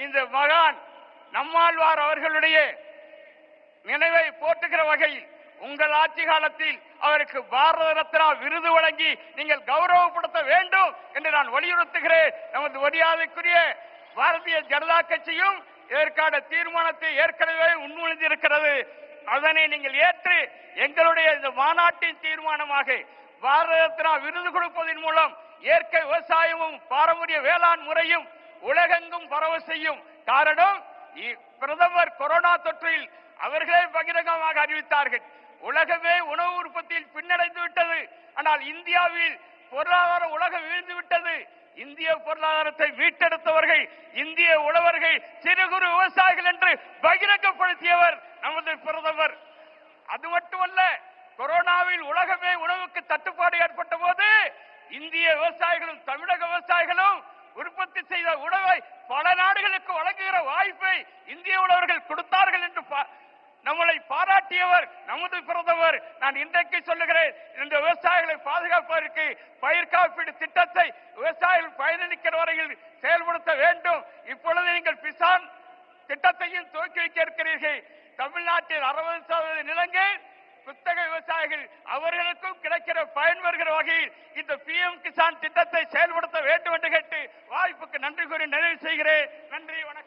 இந்த மகான் நம்மாழ்வார் அவர்களுடைய நினைவை போற்றுகிற வகையில் உங்கள் ஆட்சி காலத்தில் அவருக்கு பாரத ரத்னா விருது வழங்கி நீங்கள் கௌரவப்படுத்த வேண்டும் என்று நான் வலியுறுத்துகிறேன். நமது மரியாதைக்குரிய பாரதிய ஜனதா கட்சியும் இதற்கான தீர்மானத்தை ஏற்கனவே முன்மொழிந்திருக்கிறது. அதனை நீங்கள் ஏற்று எங்களுடைய இந்த மாநாட்டின் தீர்மானமாக பாரத ரத்னா விருது கொடுப்பதன் மூலம் இயற்கை விவசாயமும் பாரம்பரிய வேளாண் முறையும் உலகெங்கும் பரவ செய்யும். காரணம், பிரதமர் கொரோனா தொற்றில் அவர்களே பகிரங்கமாக அறிவித்தார்கள், உலகமே உணவு உற்பத்தியில் பின்னடைந்து விட்டது, ஆனால் இந்தியாவில் பொருளாதார உலகம் வீழ்ந்து விட்டது. இந்திய பொருளாதாரத்தை மீட்டெடுத்தவர்கள் இந்திய உழவர்கள், சிறு குறு விவசாயிகள் என்று பகிரங்கப்படுத்தியவர் நமது பிரதமர். அது மட்டுமல்ல, கொரோனாவில் உலகமே உணவுக்கு தட்டுப்பாடு ஏற்பட்ட போது இந்திய விவசாயிகளும் தமிழக விவசாயிகளும் உற்பத்தி செய்த உணவை பல நாடுகளுக்கு வழங்குகிற வாய்ப்பை இந்திய உழவர்கள் கொடுத்தார்கள் என்று நம்மளை பாராட்டியவர் நமது பிரதமர். நான் இன்றைக்கு சொல்லுகிறேன், இந்த விவசாயிகளை பாதுகாப்பதற்கு பயிர் காப்பீடு திட்டத்தை விவசாயிகள் பயனளிக்கிற வரையில் செயல்படுத்த வேண்டும். இப்பொழுது நீங்கள் கிசான் திட்டத்தையும் துவக்கி வைக்க இருக்கிறீர்கள். தமிழ்நாட்டில் 60% நிலங்கள் குத்தகை விவசாயிகள், அவர்களுக்கும் கிடைக்கிற பயன் வருகிற வகையில் இந்த PM கிசான் திட்டத்தை செயல்படுத்த வேண்டும் என்று கேட்டு வாய்ப்புக்கு நன்றி கூறி நிறைவு செய்கிறேன். நன்றி, வணக்கம்.